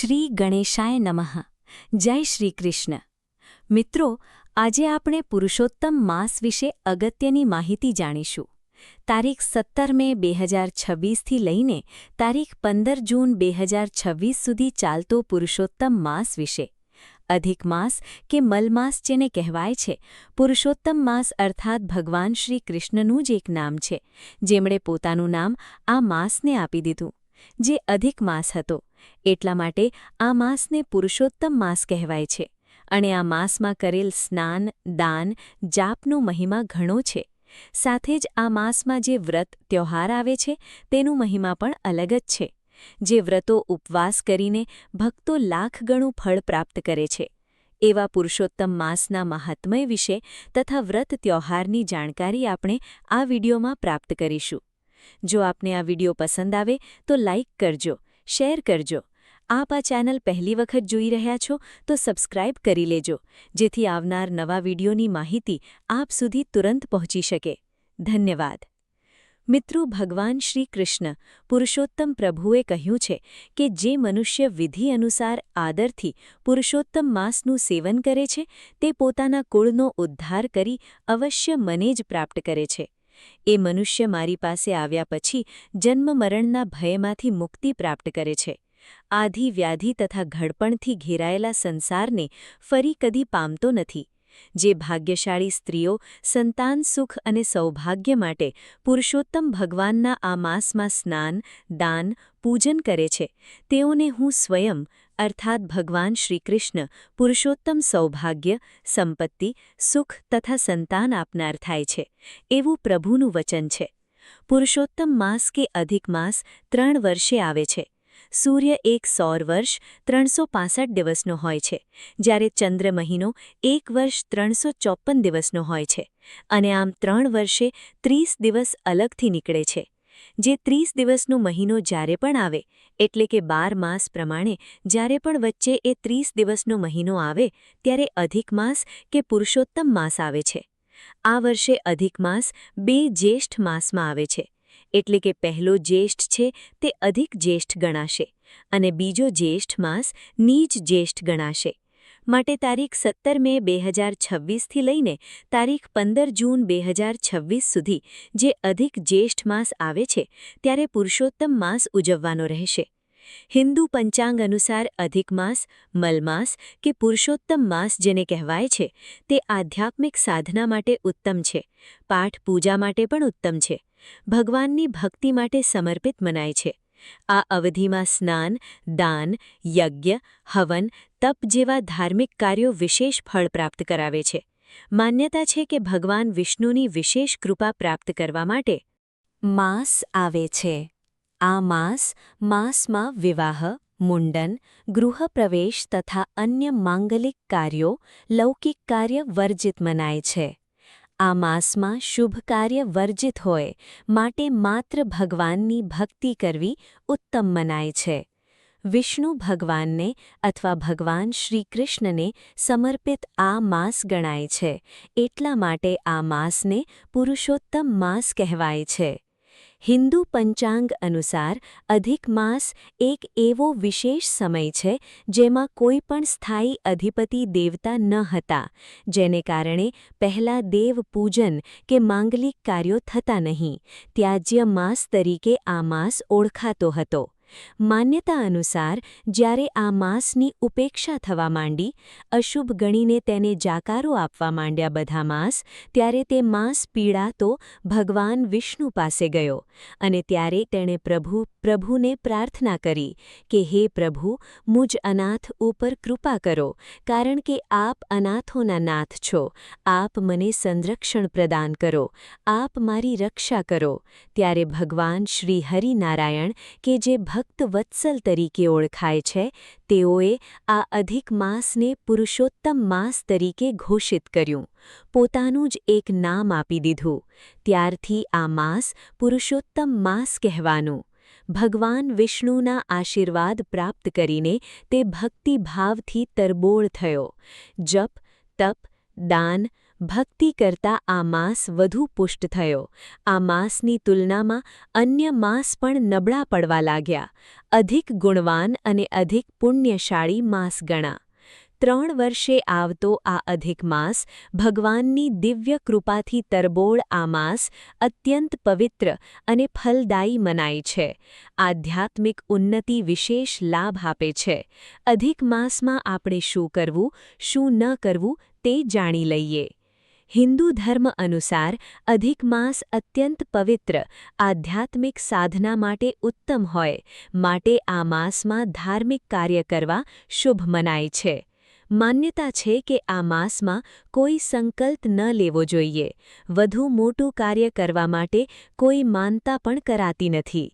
શ્રી ગણેશાય નમઃ. જય શ્રી કૃષ્ણ. મિત્રો, આજે આપણે પુરુષોત્તમ માસ વિશે અગત્યની માહિતી જાણીશું. તારીખ 17 મે 2026થી લઈને તારીખ 15 જૂન 2026 સુધી ચાલતો પુરુષોત્તમ માસ વિશે. અધિક માસ કે મલમાસ જેને કહેવાય છે, પુરુષોત્તમ માસ અર્થાત ભગવાન શ્રી કૃષ્ણનું જ એક નામ છે, જેમણે પોતાનું નામ આ માસને આપી દીધું, જે અધિક માસ હતો. એટલા માટે આ માસને પુરુષોત્તમ માસ કહેવાય છે. અને આ માસમાં કરેલ સ્નાન, દાન, જાપનો મહિમા ઘણો છે. સાથે જ આ માસમાં જે વ્રત, ત્યોહાર આવે છે, તેનું મહિમા પણ અલગ જ છે. જે વ્રતો ઉપવાસ કરીને ભક્તો લાખ ગણું ફળ પ્રાપ્ત કરે છે. એવા પુરુષોત્તમ માસના મહાત્મ્ય વિશે તથા વ્રત ત્યોહારની જાણકારી આપણે આ વિડીયોમાં પ્રાપ્ત કરીશું. જો આપને આ વિડીયો પસંદ આવે તો લાઇક કરજો, શેર કરજો. આપ આ ચેનલ પહેલી વખત જોઈ રહ્યા છો તો સબસ્ક્રાઇબ કરી લેજો, જેથી આવનાર નવા વિડીયોની માહિતી આપ સુધી તુરંત પહોંચી શકે. ધન્યવાદ. મિત્રો, ભગવાન શ્રી કૃષ્ણ પુરુષોત્તમ પ્રભુએ કહ્યું છે કે જે મનુષ્ય વિધિ અનુસાર આદરથી પુરુષોત્તમ માસનું સેવન કરે છે, તે પોતાના કુળનો ઉદ્ધાર કરી અવશ્ય મને જ પ્રાપ્ત કરે છે. એ મનુષ્ય મારી પાસે આવ્યા પછી જન્મ મરણના ભયમાંથી મુક્તિ પ્રાપ્ત કરે છે. આધિ વ્યાધિ તથા ઘડપણથી ઘેરાયેલા સંસારને ફરી કદી પામતો નથી. જે ભાગ્યશાળી સ્ત્રીઓ સંતાન સુખ અને સૌભાગ્ય માટે પુરુષોત્તમ ભગવાનના આ માસમાં સ્નાન, દાન, પૂજન કરે છે, તેઓને હું સ્વયં અર્થાત ભગવાન શ્રીકૃષ્ણ પુરુષોત્તમ સૌભાગ્ય, સંપત્તિ, સુખ તથા સંતાન આપનાર થાય છે, એવું પ્રભુનું વચન છે. પુરુષોત્તમ માસ કે અધિક માસ 3 વર્ષે આવે છે. સૂર્ય એક સૌર વર્ષ 365 દિવસનો હોય છે, જ્યારે ચંદ્ર મહિનો 1 વર્ષ 354 દિવસનો હોય છે. અને આમ 3 વર્ષે 30 દિવસ અલગથી નીકળે છે. જે 30 દિવસનો મહિનો જ્યારે પણ આવે, એટલે કે 12 માસ પ્રમાણે જ્યારે પણ વચ્ચે એ 30 દિવસનો મહિનો આવે, ત્યારે અધિક માસ કે પુરુષોત્તમ માસ આવે છે. આ વર્ષે અધિક માસ 2 જ્યેષ્ઠ માસમાં આવે છે. એટલે કે પહેલો જ્યેષ્ઠ છે તે અધિક જ્યેષ્ઠ ગણાશે અને બીજો જ્યેષ્ઠ માસ નીચ જ્યેષ્ઠ ગણાશે. માટે તારીખ 17 મે 2026થી લઈને તારીખ 15 જૂન 2026 સુધી જે અધિક જ્યેષ્ઠ માસ આવે છે, ત્યારે પુરુષોત્તમ માસ ઉજવવાનો રહેશે. હિન્દુ પંચાંગ અનુસાર અધિક માસ, મલમાસ કે પુરુષોત્તમ માસ જેને કહેવાય છે, તે આધ્યાત્મિક સાધના માટે ઉત્તમ છે, પાઠ પૂજા માટે પણ ઉત્તમ છે, ભગવાનની ભક્તિ માટે સમર્પિત મનાય છે. આ અવધિમાં સ્નાન, દાન, યજ્ઞ, હવન, તપ જેવા ધાર્મિક કાર્યો વિશેષ ફળ પ્રાપ્ત કરાવે છે. માન્યતા છે કે ભગવાન વિષ્ણુની વિશેષ કૃપા પ્રાપ્ત કરવા માટે માસ આવે છે. આ માસમાં વિવાહ, મુંડન, ગૃહપ્રવેશ તથા અન્ય માંગલિક કાર્યો, લૌકિક કાર્ય વર્જિત મનાય છે. આ માસમાં શુભ કાર્ય વર્જિત હોય માટે માત્ર ભગવાનની ભક્તિ કરવી ઉત્તમ મનાય છે. વિષ્ણુ ભગવાનને અથવા ભગવાન શ્રી કૃષ્ણને સમર્પિત આ માસ ગણાય છે, એટલા માટે આ માસને પુરુષોત્તમ માસ કહેવાય છે. હિન્દુ પંચાંગ અનુસાર અધિક માસ એક એવો વિશેષ સમય છે જેમાં કોઈ પણ સ્થાયી અધિપતિ દેવતા ન હતા, જેને કારણે પહેલા દેવ પૂજન કે માંગલિક કાર્યો થતા નહીં. ત્યાજ્ય માસ તરીકે આ માસ ઓળખાતો હતો. માન્યતા અનુસાર જ્યારે આ માસની ઉપેક્ષા થવા માંડી, અશુભ ગણીને તેને જાકારો આપવા માંડ્યા બધા માસ, ત્યારે તે માસ પીડાતો ભગવાન વિષ્ણુ પાસે ગયો અને ત્યારે તેણે પ્રભુને પ્રાર્થના કરી કે હે પ્રભુ, મુજ અનાથ ઉપર કૃપા કરો, કારણ કે આપ અનાથોના નાથ છો. આપ મને સંરક્ષણ પ્રદાન કરો, આપ મારી રક્ષા કરો. ત્યારે ભગવાન શ્રી હરિનારાયણ કે જે ભક્ત વત્સલ તરીકે ઓળખાય છે, તેઓએ આ અધિક માસને પુરુષોત્તમ માસ તરીકે ઘોષિત કર્યું, પોતાનું જ એક નામ આપી દીધું. ત્યારથી આ માસ પુરુષોત્તમ માસ કહેવાનું. ભગવાન વિષ્ણુના આશીર્વાદ પ્રાપ્ત કરીને તે ભક્તિભાવથી તરબોળ થયો. જપ, તપ, દાન, ભક્તિ કરતા આ માસ વધુ પુષ્ટ થયો. આ માસની તુલનામાં અન્ય માસ પણ નબળા પડવા લાગ્યા. અધિક ગુણવાન અને અધિક પુણ્યશાળી માસ ગણા. 3 વર્ષે આવતો આ અધિક માસ, ભગવાનની દિવ્ય કૃપાથી તરબોળ આ માસ અત્યંત પવિત્ર અને ફલદાયી મનાય છે. આધ્યાત્મિક ઉન્નતિ વિશેષ લાભ આપે છે. અધિક માસમાં આપણે શું કરવું, શું ન કરવું તે જાણી લઈએ. હિન્દુ ધર્મ અનુસાર અધિક માસ અત્યંત પવિત્ર, આધ્યાત્મિક સાધના માટે ઉત્તમ હોય, માટે આ માસમાં ધાર્મિક કાર્ય કરવા શુભ મનાય છે. માન્યતા છે કે આ માસમાં કોઈ સંકલ્પ ન લેવો જોઈએ. વધુ મોટું કાર્ય કરવા માટે કોઈ માનતા પણ કરાતી નથી.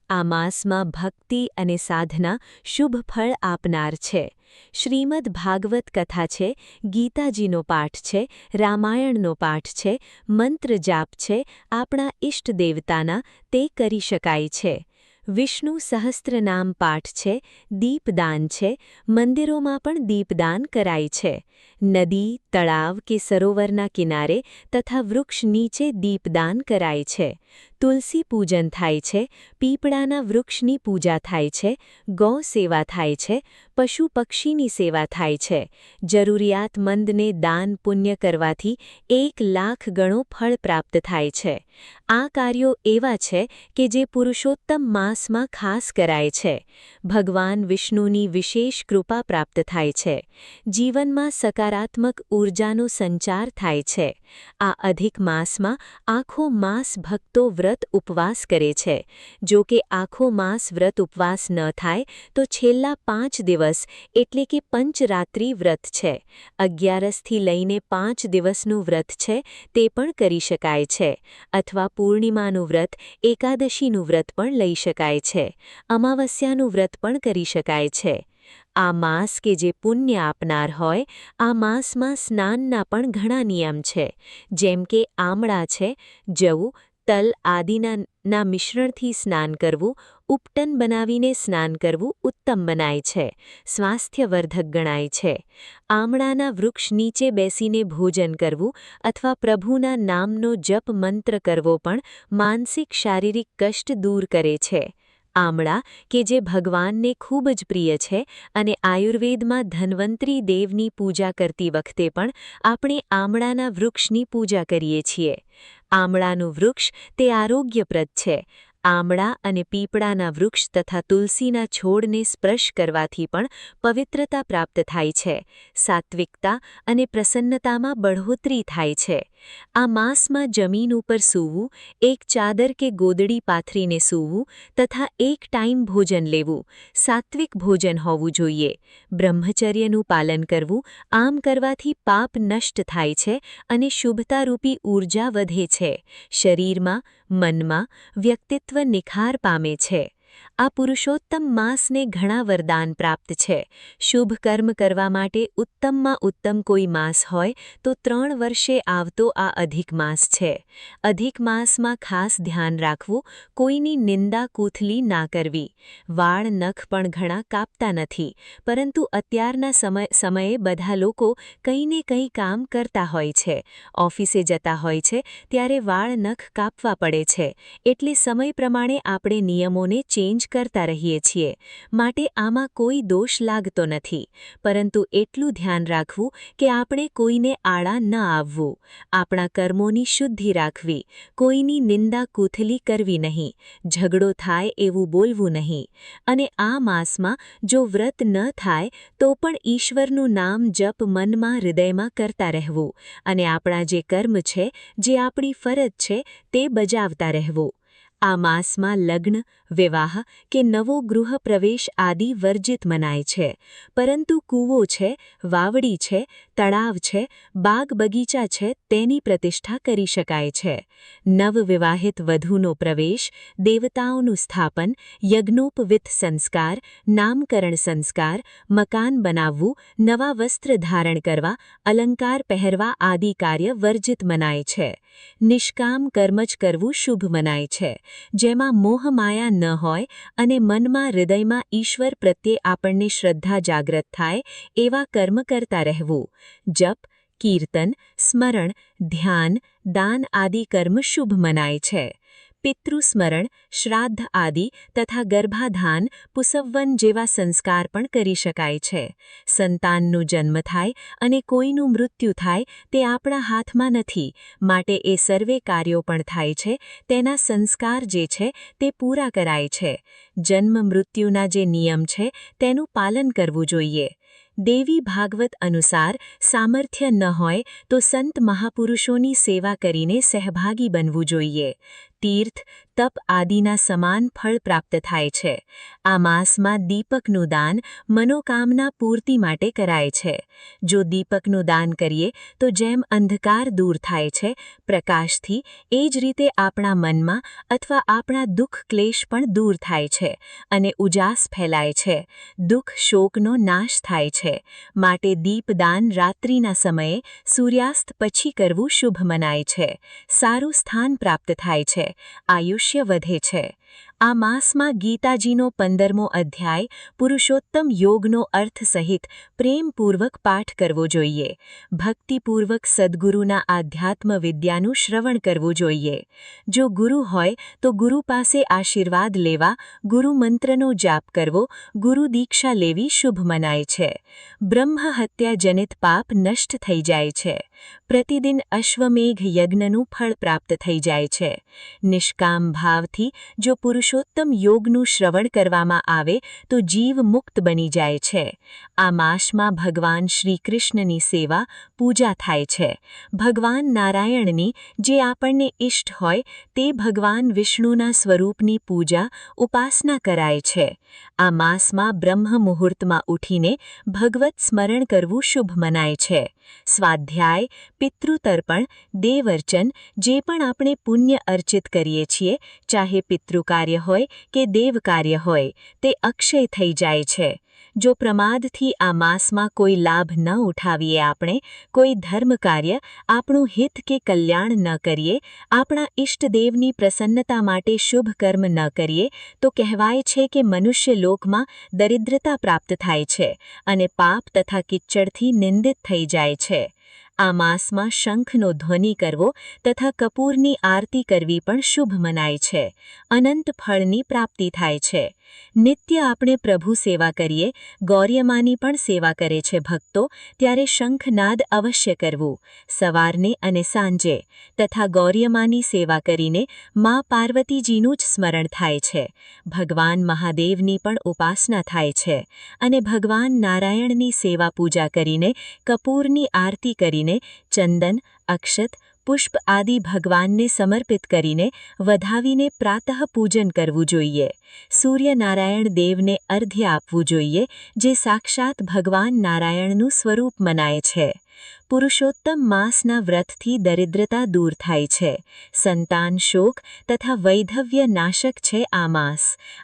આ માસમાં ભક્તિ અને સાધના શુભ ફળ આપનાર છે. શ્રીમદ ભાગવત કથા છે, ગીતાજીનો પાઠ છે, રામાયણનો પાઠ છે, મંત્ર જાપ છે, આપણા ઇષ્ટ દેવતાના, તે કરી શકાય છે. વિષ્ણુ સહસ્ત્રનામ પાઠ છે, દીપદાન છે, મંદિરોમાં પણ દીપદાન કરાય છે. નદી, તળાવ કે સરોવરના કિનારે તથા વૃક્ષ નીચે દીપદાન કરાય છે. તુલસી પૂજન થાય છે, પીપળાના વૃક્ષની પૂજા થાય છે, ગૌ સેવા થાય છે, પશુ પક્ષીની સેવા થાય છે. જરૂરિયાતમંદને દાન પુણ્ય કરવાથી 1 લાખ ગણો ફળ પ્રાપ્ત થાય છે. આ કાર્યો એવા છે કે જે પુરુષોત્તમ માસમાં ખાસ કરાય છે. ભગવાન વિષ્ણુની વિશેષ કૃપા પ્રાપ્ત થાય છે. જીવનમાં સકારાત્મક ઊર્જાનો સંચાર થાય છે. આ અધિક માસમાં આખો માસ ભક્તો વ્રત ઉપવાસ કરે છે. જો કે આખો માસ વ્રત ઉપવાસ ન થાય તો છેલ્લા 5 દિવસ એટલે કે પંચરાત્રિ વ્રત છે, 11થી લઈને 5 દિવસનું વ્રત છે, તે પણ કરી શકાય છે. અથવા પૂર્ણિમાનું વ્રત, એકાદશીનું વ્રત પણ લઈ શકાય છે. અમાવસ્યાનું વ્રત પણ કરી શકાય છે. આ માસ કે જે પુણ્ય આપનાર હોય, આ માસમાં સ્નાનના પણ ઘણા નિયમ છે. જેમ કે આમળા છે, જવ, તલ આદિના મિશ્રણથી સ્નાન કરવું, ઉપટન બનાવીને સ્નાન કરવું ઉત્તમ મનાય છે, સ્વાસ્થ્યવર્ધક ગણાય છે. આમળાના વૃક્ષ નીચે બેસીને ભોજન કરવું અથવા પ્રભુના નામનો જપ મંત્ર કરવો પણ માનસિક શારીરિક કષ્ટ દૂર કરે છે. આમળા કે જે ભગવાનને ખૂબ જ પ્રિય છે અને આયુર્વેદમાં ધન્વંતરી દેવની પૂજા કરતી વખતે પણ આપણે આમળાના વૃક્ષની પૂજા કરીએ છીએ. આમળાનું વૃક્ષ તે આરોગ્યપ્રદ છે. આમળા અને પીપળાના વૃક્ષ તથા તુલસીના છોડને સ્પર્શ કરવાથી પણ પવિત્રતા પ્રાપ્ત થાય છે. સાત્વિકતા અને પ્રસન્નતામાં બઢોતરી થાય છે. આ માસમાં જમીન ઉપર સૂવું, એક ચાદર કે ગોદડી પાથરીને સૂવું તથા 1 ટાઈમ ભોજન લેવું, સાત્વિક ભોજન હોવું જોઈએ. બ્રહ્મચર્યનું પાલન કરવું, આમ કરવાથી પાપ નષ્ટ થાય છે અને શુભતારૂપી ઊર્જા વધે છે. શરીરમાં, મનમાં વ્યક્તિત્વ નિખાર પામે છે. આ પુરુષોત્તમ માસને ઘણા વરદાન પ્રાપ્ત છે. શુભ કર્મ કરવા માટે ઉત્તમમાં ઉત્તમ કોઈ માસ હોય તો 3 વર્ષે આવતો આ અધિક માસ છે. અધિક માસમાં ખાસ ધ્યાન રાખવું, કોઈની નિંદા કૂથલી ના કરવી. વાળ નખ પણ ઘણા કાપતા નથી, પરંતુ અત્યારના સમયે બધા લોકો કંઈ ને કંઈ કામ કરતા હોય છે. ઓફિસે જતા હોય છે ત્યારે વાળ નખ કાપવા પડે છે. એટલે સમય પ્રમાણે આપણે નિયમોને ચેન્જ કરતા રહીએ છીએ. માટે આમાં કોઈ દોષ લાગતો નથી. પરંતુ એટલું ધ્યાન રાખવું કે આપણે કોઈને આડા ન આવવું, આપણા કર્મોની શુદ્ધિ રાખવી, કોઈની નિંદા કૂથલી કરવી નહીં, ઝઘડો થાય એવું બોલવું નહીં. અને આ માસમાં જો વ્રત ન થાય તો પણ ઈશ્વરનું નામ જપ મનમાં હૃદયમાં કરતા રહેવું અને આપણા જે કર્મ છે, જે આપણી ફરજ છે, તે બજાવતા રહેવું. આ માસમાં લગ્ન, વિવાહ કે નવો ગૃહ પ્રવેશ આદિ વર્જિત મનાય છે. પરંતુ કૂવો છે, વાવડી છે, તળાવ છે, બાગ બગીચા છે, તેની પ્રતિષ્ઠા કરી શકાય છે. નવવિવાહિત વધુનો પ્રવેશ, દેવતાઓનું સ્થાપન, યજ્ઞોપવિત સંસ્કાર, નામકરણ સંસ્કાર, મકાન બનાવવું, નવા વસ્ત્ર ધારણ કરવા, અલંકાર પહેરવા આદિ કાર્ય વર્જિત મનાય છે. નિષ્કામ કર્મ જ કરવું શુભ મનાય છે. જેમાં મોહમાયા ન હોય અને મનમાં હૃદયમાં ઈશ્વર પ્રત્યે આપણને શ્રદ્ધા જાગ્રત થાય એવા કર્મ કરતા રહેવું. જપ, કીર્તન, સ્મરણ, ધ્યાન, દાન આદિ કર્મ શુભ મનાય છે. પિતૃસ્મરણ, શ્રાદ્ધ આદિ તથા ગર્ભાધાન, પુસવવન જેવા સંસ્કાર પણ કરી શકાય છે. સંતાનનું જન્મ થાય અને કોઈનું મૃત્યુ થાય તે આપણા હાથમાં નથી, માટે એ સર્વે કાર્યો પણ થાય છે તેના સંસ્કાર જે છે તે પૂરા કરાય છે. જન્મ મૃત્યુના જે નિયમ છે તેનું પાલન કરવું જોઈએ. દેવી ભાગવત અનુસાર સામર્થ્ય ન હોય તો સંત મહાપુરુષોની સેવા કરીને સહભાગી બનવું જોઈએ. તીર્થ, તપ આદિના સમાન ફળ પ્રાપ્ત થાય છે. આ માસમાં દીપકનું દાન મનોકામના પૂર્તિ માટે કરાય છે. જો દીપકનું દાન કરીએ તો જેમ અંધકાર દૂર થાય છે પ્રકાશથી, એ જ રીતે આપણા મનમાં અથવા આપણા દુઃખ ક્લેશ પણ દૂર થાય છે અને ઉજાસ ફેલાય છે. દુઃખ શોકનો નાશ થાય છે. માટે દીપદાન રાત્રિના સમયે સૂર્યાસ્ત પછી કરવું શુભ મનાય છે. સારું સ્થાન પ્રાપ્ત થાય છે. આયુષ્ય વધે છે. આ માસમાં ગીતાજીનો 15મો અધ્યાય પુરુષોત્તમ યોગનો અર્થ સહિત પ્રેમપૂર્વક પાઠ કરવો જોઈએ. ભક્તિપૂર્વક સદ્ગુરુના આધ્યાત્મ વિદ્યાનું શ્રવણ કરવું જોઈએ. જો ગુરુ હોય તો ગુરુ પાસે આશીર્વાદ લેવા, ગુરુ મંત્રનો જાપ કરવો, ગુરુ દીક્ષા લેવી શુભ મનાય છે. બ્રહ્મ હત્યા જનિત પાપ નષ્ટ થઈ જાય છે. પ્રતિદિન અશ્વમેઘ યજ્ઞનું ફળ પ્રાપ્ત થઈ જાય છે. નિષ્કામ ભાવથી જો પુરુષોત્તમ યોગનું શ્રવણ કરવામાં આવે તો જીવ મુક્ત બની જાય છે. આ માસમાં ભગવાન શ્રી કૃષ્ણની સેવા, પૂજા થાય છે. ભગવાન નારાયણની જે આપણને ઇષ્ટ હોય તે ભગવાન વિષ્ણુના સ્વરૂપની પૂજા, ઉપાસના કરાય છે. આ માસમાં બ્રહ્મ મુહૂર્તમાં ઉઠીને ભગવત સ્મરણ કરવું શુભ મનાય છે. સ્વાધ્યાય, પિતૃતર્પણ, દેવર્ચન જે પણ આપણે પુણ્ય અર્ચિત કરીએ છીએ, ચાહે પિતૃકાર્ય હોય કે દેવકાર્ય હોય, તે અક્ષય થઈ જાય છે. જો પ્રમાદથી આ માસમાં કોઈ લાભ ન ઉઠાવીએ, આપણે કોઈ ધર્મ કાર્ય, આપણું હિત કે કલ્યાણ ન કરીએ, આપણા ઇષ્ટદેવની પ્રસન્નતા માટે શુભ કર્મ ન કરીએ, તો કહેવાય છે કે મનુષ્ય લોકમાં દરિદ્રતા પ્રાપ્ત થાય છે અને પાપ તથા કિચ્ચડથી નિંદિત થઈ જાય છે. આ માસમાં શંખનો ધ્વનિ કરવો તથા કપૂરની આરતી કરવી પણ શુભ મનાય છે. અનંત ફળની પ્રાપ્તિ થાય છે. નિત્ય આપણે પ્રભુ સેવા કરીએ, ગૌર્યમાની પણ સેવા કરે છે ભક્તો, ત્યારે શંખનાદ અવશ્ય કરવું, સવારને અને સાંજે. તથા ગૌર્યમાની સેવા કરીને મા પાર્વતીજીનું જ સ્મરણ થાય છે. ભગવાન મહાદેવની પણ ઉપાસના થાય છે અને ભગવાન નારાયણની સેવા પૂજા કરીને, કપૂરની આરતી કરીને, ચંદન, અક્ષત, પુષ્પ આદિ ભગવાનને સમર્પિત કરીને, વધાવીને પ્રાતઃ પૂજન કરવું જોઈએ. સૂર્યનારાયણ દેવને અર્ઘ્ય આપવું જોઈએ, જે સાક્ષાત ભગવાન નારાયણનું સ્વરૂપ મનાય છે. પુરુષોત્તમ માસના વ્રતથી દરિદ્રતા દૂર થાય છે. સંતાન શોક તથા વૈધવ્ય નાશક છે આ માસ.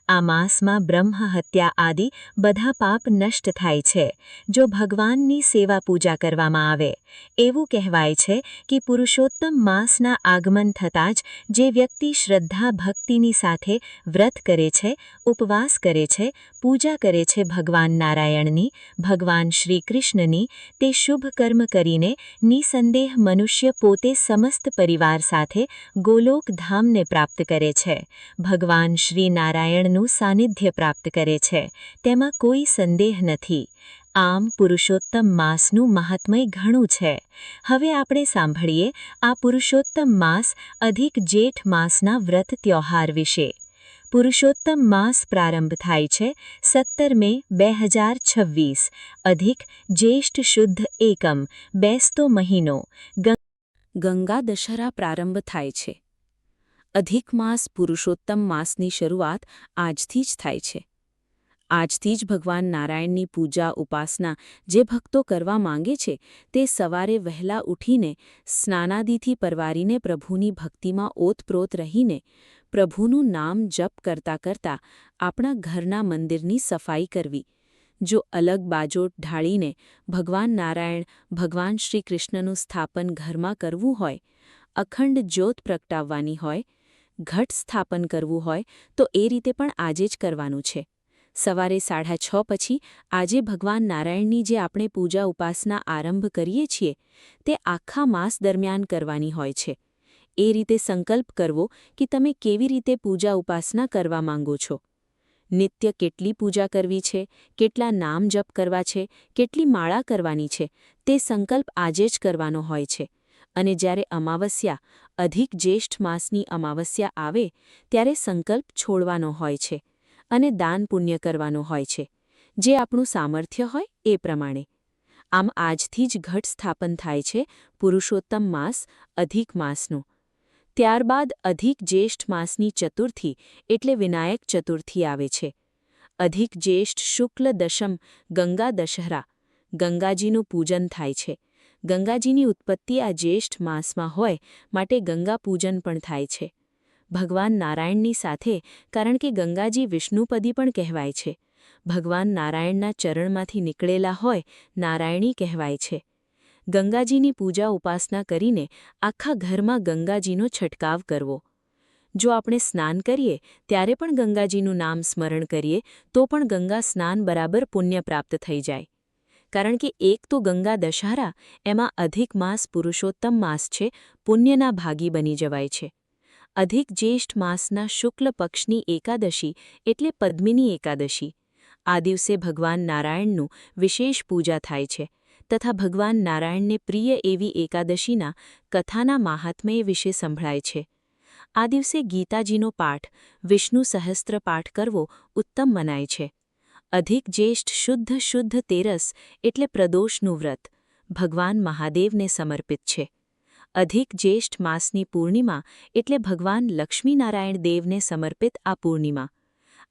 આ માસમાં બ્રહ્મ હત્યા આદિ બધા પાપ નષ્ટ થાય છે, જો ભગવાનની સેવા પૂજા કરવામાં આવે. એવું કહેવાય છે કે પુરુષોત્તમ માસના આગમન થતાં જ જે વ્યક્તિ શ્રદ્ધા ભક્તિની સાથે વ્રત કરે છે, ઉપવાસ કરે છે, પૂજા કરે છે ભગવાન નારાયણની, ભગવાન શ્રી કૃષ્ણની, તે શુભ કર્મ કરીને નિસંદેહ મનુષ્ય પોતે સમસ્ત પરિવાર સાથે ગોલોક ધામને પ્રાપ્ત કરે છે. ભગવાન શ્રી નારાયણનું સાનિધ્ય પ્રાપ્ત કરે છે, તેમાં કોઈ સંદેહ નથી. આમ પુરુષોત્તમ માસનું મહાત્મય ઘણું છે. હવે આપણે સાંભળીએ આ પુરુષોત્તમ માસ અધિક જેઠ માસના વ્રત ત્યોહાર વિશે. પુરુષોત્તમ માસ પ્રારંભ થાય છે 17 મે 2026, અધિક જ્યેષ્ઠ શુદ્ધ એકમ, બેસતો મહિનો. ગંગા દશહરા પ્રારંભ થાય છે. અધિક માસ પુરુષોત્તમ માસની શરૂઆત આજથી જ થાય છે. આજથી જ ભગવાન નારાયણની પૂજા, ઉપાસના જે ભક્તો કરવા માંગે છે તે સવારે વહેલા ઉઠીને સ્નાનાદિથી પરવારીને પ્રભુની ભક્તિમાં ઓતપ્રોત રહીને પ્રભુનું નામ જપ કરતાં કરતાં આપણા ઘરના મંદિરની સફાઈ કરવી. જો અલગ બાજોટ ઢાળીને ભગવાન નારાયણ, ભગવાન શ્રી કૃષ્ણનું સ્થાપન ઘરમાં કરવું હોય, અખંડ જ્યોત પ્રગટાવવાની હોય, ઘટ સ્થાપન કરવું હોય તો એ રીતે પણ આજે જ કરવાનું છે. સવારે 6:30 પછી આજે ભગવાન નારાયણની જે આપણે પૂજા ઉપાસના આરંભ કરીએ છીએ તે આખા માસ દરમિયાન કરવાની હોય છે. એ રીતે સંકલ્પ કરવો કે તમે કેવી રીતે પૂજા ઉપાસના કરવા માંગો છો. નિત્ય કેટલી પૂજા કરવી છે, કેટલા નામ જપ કરવા છે, કેટલી માળા કરવાની છે, તે સંકલ્પ આજે જ કરવાનો હોય છે. અને જ્યારે અમાવસ્યા, અધિક જ્યેષ્ઠ માસની અમાવસ્યા આવે ત્યારે સંકલ્પ છોડવાનો હોય છે અને દાન પુણ્ય કરવાનો હોય છે, જે આપણું સામર્થ્ય હોય એ પ્રમાણે. આમ આજથી જ ઘટ સ્થાપન થાય છે પુરુષોત્તમ માસ, અધિક માસનું. ત્યારબાદ અધિક જ્યેષ્ઠ માસની ચતુર્થી એટલે વિનાયક ચતુર્થી આવે છે. અધિક જ્યેષ્ઠ શુક્લ દશમ ગંગા દશહરા, ગંગાજીનું પૂજન થાય છે. ગંગાજીની ઉત્પત્તિ આ જ્યેષ્ઠ માસમાં હોય માટે ગંગા પૂજન પણ થાય છે. ભગવાન નારાયણની સાથે, કારણ કે ગંગાજી વિષ્ણુપદી પણ કહેવાય છે. ભગવાન નારાયણના ચરણમાંથી નીકળેલા હોય નારાયણી કહેવાય છે. ગંગાજીની પૂજા ઉપાસના કરીને આખા ઘરમાં ગંગાજીનો છંટકાવ કરવો. જો આપણે સ્નાન કરીએ ત્યારે પણ ગંગાજીનું નામ સ્મરણ કરીએ તો પણ ગંગા સ્નાન બરાબર પુણ્ય પ્રાપ્ત થઈ જાય. કારણ કે એક તો ગંગા દશહરા, એમાં અધિક માસ પુરુષોત્તમ માસ છે, પુણ્યના ભાગી બની જવાય છે. અધિક જ્યેષ્ઠ માસના શુક્લ પક્ષની એકાદશી એટલે પદ્મિની એકાદશી. આ દિવસે ભગવાન નારાયણનું વિશેષ પૂજા થાય છે તથા ભગવાન નારાયણને પ્રિય એવી એકાદશીના કથાના મહાત્મ્ય વિશે સંભળાય છે. આ દિવસે ગીતાજીનો પાઠ, વિષ્ણુ સહસ્ત્ર પાઠ કરવો ઉત્તમ મનાય છે. અધિક જ્યેષ્ઠ શુદ્ધ તેરસ એટલે પ્રદોષનું વ્રત ભગવાન મહાદેવને સમર્પિત છે. અધિક જ્યેષ્ઠ માસની પૂર્ણિમા એટલે ભગવાન લક્ષ્મીનારાયણ દેવને સમર્પિત આ પૂર્ણિમા.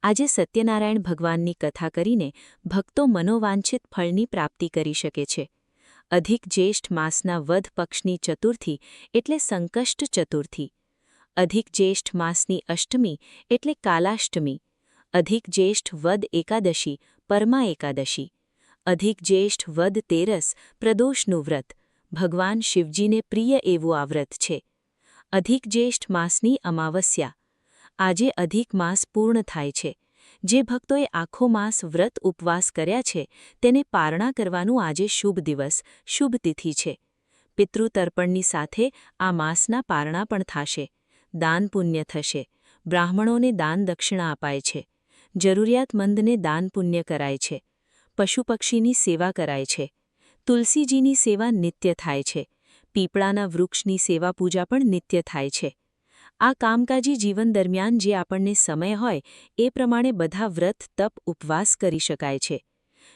આજે સત્યનારાયણ ભગવાનની કથા કરીને ભક્તો મનોવાંછિત ફળની પ્રાપ્તિ કરી શકે છે. અધિક જ્યેષ્ઠ માસના વધ પક્ષની ચતુર્થી એટલે સંકષ્ટ ચતુર્થી. અધિક જ્યેષ્ઠ માસની અષ્ટમી એટલે કાલાષ્ટમી. અધિક જ્યેષ્ઠ વદ એકાદશી પરમા એકાદશી. અધિક જ્યેષ્ઠ વદ તેરસ પ્રદોષનું વ્રત ભગવાન શિવજીને પ્રિય એવું આ વ્રત છે. અધિક જ્યેષ્ઠ માસની અમાવસ્યા. આજે અધિક માસ પૂર્ણ થાય છે. જે ભક્તોએ આખો માસ વ્રત ઉપવાસ કર્યા છે તેને પારણા કરવાનું આજે શુભ દિવસ, શુભ તિથિ છે. પિતૃતર્પણની સાથે આ માસના પારણા પણ થશે. દાન પુણ્ય થશે. બ્રાહ્મણોને દાન દક્ષિણા અપાય છે. જરૂરિયાતમંદને દાન પુણ્ય કરાય છે. પશુ પક્ષીની સેવા કરાય છે. તુલસીજીની સેવા નિત્ય થાય છે. પીપળાના વૃક્ષની સેવા પૂજા પણ નિત્ય થાય છે. આ કામકાજી જીવન દરમિયાન જે આપણને સમય હોય એ પ્રમાણે બધા વ્રત તપ ઉપવાસ કરી શકાય છે.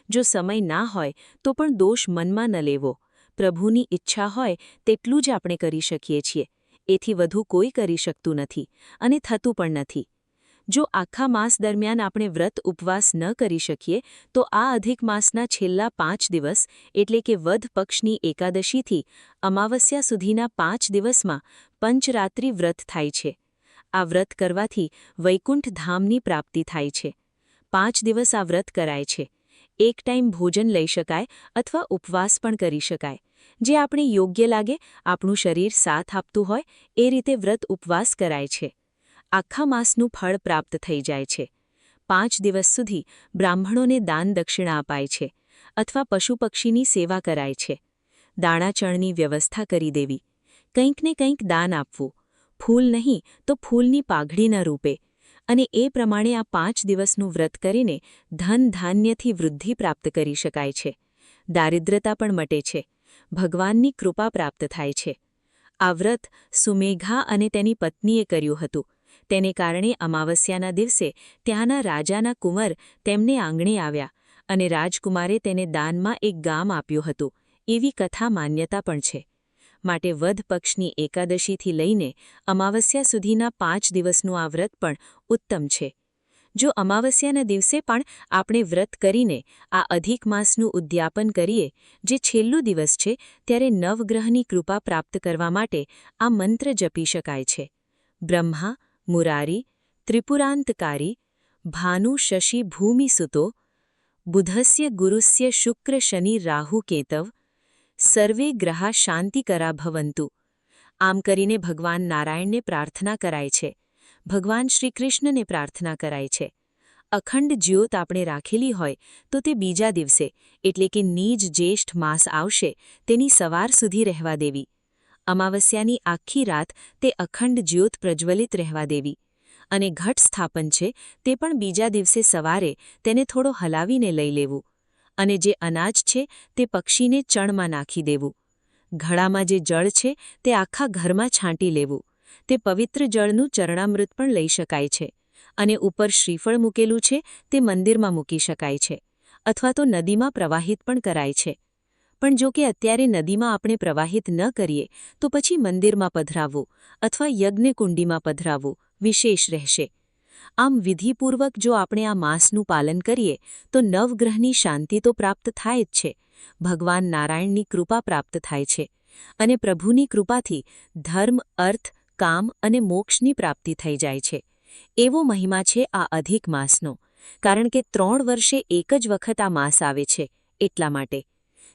જો સમય ના હોય તો પણ દોષ મનમાં ન લેવો. પ્રભુની ઈચ્છા હોય તેટલું જ આપણે કરી શકીએ છીએ. એથી વધુ કોઈ કરી શકતું નથી અને થતું પણ નથી. જો આખા માસ દરમિયાન આપણે વ્રત ઉપવાસ ન કરી શકીએ તો આ અધિક માસના છેલ્લા 5 દિવસ એટલે કે વધ પક્ષની એકાદશીથી અમાવસ્યા સુધીના 5 દિવસમાં પંચરાત્રિ વ્રત થાય છે. આ વ્રત કરવાથી વૈકુંઠ ધામની પ્રાપ્તિ થાય છે. 5 દિવસ આ વ્રત કરાય છે. એક ટાઈમ ભોજન લઈ શકાય અથવા ઉપવાસ પણ કરી શકાય. જે આપણે યોગ્ય લાગે, આપણું શરીર સાથ આપતું હોય એ રીતે વ્રત ઉપવાસ કરાય છે. આખા માસનું ફળ પ્રાપ્ત થઈ જાય છે. 5 દિવસ સુધી બ્રાહ્મણોને દાન દક્ષિણા અપાય છે અથવા પશુ પક્ષીની સેવા કરાય છે. દાણાચણની વ્યવસ્થા કરી દેવી. કંઈક ને કંઈક દાન આપવું. ફૂલ નહીં તો ફૂલની પાઘડીના રૂપે. અને એ પ્રમાણે આ 5 દિવસનું વ્રત કરીને ધન ધાન્યથી વૃદ્ધિ પ્રાપ્ત કરી શકાય છે. દારિદ્રતા પણ મટે છે. ભગવાનની કૃપા પ્રાપ્ત થાય છે. આ વ્રત સુમેઘા અને તેની પત્નીએ કર્યું હતું. તેને કારણે અમાવસ્યાના દિવસે ત્યાંના રાજાના કુંવર તેમને આંગણે આવ્યા અને રાજકુમારે તેને દાનમાં એક ગામ આપ્યું હતું. એવી કથા માન્યતા પણ છે. માટે વધ પક્ષની એકાદશીથી લઈને અમાવસ્યા સુધીના 5 દિવસનું આ વ્રત પણ ઉત્તમ છે. જો અમાવસ્યાના દિવસે પણ આપણે વ્રત કરીને આ અધિક માસનું ઉદ્યાપન કરીએ, જે છેલ્લું દિવસ છે, ત્યારે નવગ્રહની કૃપા પ્રાપ્ત કરવા માટે આ મંત્ર જપી શકાય છે. બ્રહ્મા મુરારી ત્રિપુરાંતકારી ભાનુ શશી ભૂમિ સુતો બુધસ્ય ગુરુસ્ય શુક્ર શનિ રાહુ કેતવ સર્વે ગ્રહા શાંતિકરા ભવંતુ. આમ કરીને ભગવાન નારાયણને પ્રાર્થના કરાય છે. ભગવાન શ્રીકૃષ્ણને પ્રાર્થના કરાય છે. અખંડ જ્યોત આપણે રાખેલી હોય તો તે બીજા દિવસે એટલે કે નીજ જ્યેષ્ઠ માસ આવશે તેની સવાર સુધી રહેવા દેવી. અમાવસ્યાની આખી રાત તે અખંડ જ્યોત પ્રજ્વલિત રહેવા દેવી. અને ઘટ સ્થાપન છે તે પણ બીજા દિવસે સવારે તેને થોડો હલાવીને લઈ લેવું. અને જે અનાજ છે તે પક્ષીને ચણમાં નાખી દેવું. ઘડામાં જે જળ છે તે આખા ઘરમાં છાંટી લેવું. તે પવિત્ર જળનું ચરણામૃત પણ લઈ શકાય છે. અને ઉપર શ્રીફળ મૂકેલું છે તે મંદિરમાં મૂકી શકાય છે, અથવા તો નદીમાં પ્રવાહિત પણ કરાય છે. પણ જો કે અત્યારે નદીમાં આપણે પ્રવાહિત ન કરીએ તો પછી મંદિરમાં પધરાવવું અથવા યજ્ઞકુંડીમાં પધરાવવું વિશેષ રહેશે. આમ વિધિપૂર્વક જો આપણે આ માસનું પાલન કરીએ તો નવગ્રહની શાંતિ તો પ્રાપ્ત થાય જ છે, ભગવાન નારાયણની કૃપા પ્રાપ્ત થાય છે, અને પ્રભુની કૃપાથી ધર્મ, અર્થ, કામ અને મોક્ષની પ્રાપ્તિ થઈ જાય છે. એવો મહિમા છે આ અધિક માસનો, કારણ કે 3 વર્ષે એક જ વખત આ માસ આવે છે એટલા માટે.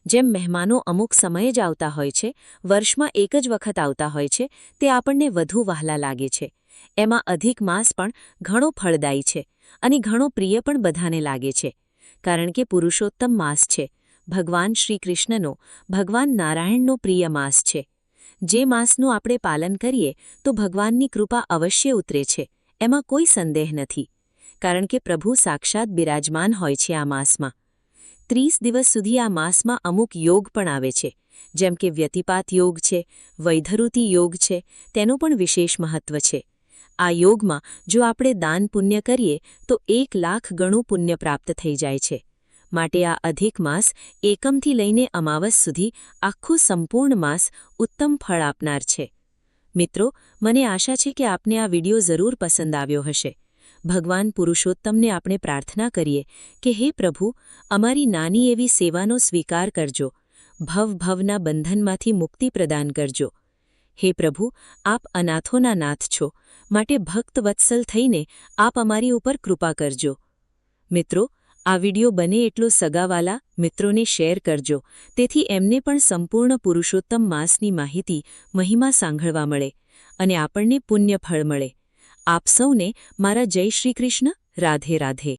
જેમ મહેમાનો અમુક સમયે જ આવતા હોય છે, વર્ષમાં એક જ વખત આવતા હોય છે, તે આપણને વધુ વહાલા લાગે છે. એમાં અધિક માસ પણ ઘણો ફળદાયી છે અને ઘણો પ્રિય પણ બધાને લાગે છે, કારણ કે પુરુષોત્તમ માસ છે, ભગવાન શ્રીકૃષ્ણનો, ભગવાન નારાયણનો પ્રિય માસ છે. જે માસનું આપણે પાલન કરીએ તો ભગવાનની કૃપા અવશ્ય ઉતરે છે, એમાં કોઈ સંદેહ નથી, કારણ કે પ્રભુ સાક્ષાત બિરાજમાન હોય છે આ માસમાં. 30 દિવસ સુધી આ માસમાં અમુક યોગ પણ આવે છે, જેમ કે વ્યતિપાત યોગ છે, વૈધરુતિ યોગ છે, તેનું પણ વિશેષ મહત્વ છે. આ યોગમાં જો આપણે દાન પુણ્ય કરીએ તો 1 લાખ ગણું પુણ્ય પ્રાપ્ત થઈ જાય છે. માટે આ અધિક માસ એકમથી લઈને અમાવસ સુધી આખું સંપૂર્ણ માસ ઉત્તમ ફળ આપનાર છે. મિત્રો, મને આશા છે કે આપને આ વિડિયો જરૂર પસંદ આવ્યો હશે. ભગવાન પુરુષોત્તમને આપણે પ્રાર્થના કરીએ કે હે પ્રભુ, અમારી નાની એવી સેવાનો સ્વીકાર કરજો, ભવના બંધનમાંથી મુક્તિ પ્રદાન કરજો. હે પ્રભુ, આપ અનાથોના નાથ છો, માટે ભક્ત વત્સલ થઈને આપ અમારી ઉપર કૃપા કરજો. મિત્રો, આ વિડિયો બને એટલો સગાવાલા મિત્રોને શેર કરજો, તેથી એમને પણ સંપૂર્ણ પુરુષોત્તમ માસની માહિતી, મહિમા સાંભળવા મળે અને આપણને પુણ્ય ફળ મળે. આપ સૌને મારા જય શ્રી કૃષ્ણ. રાધે રાધે.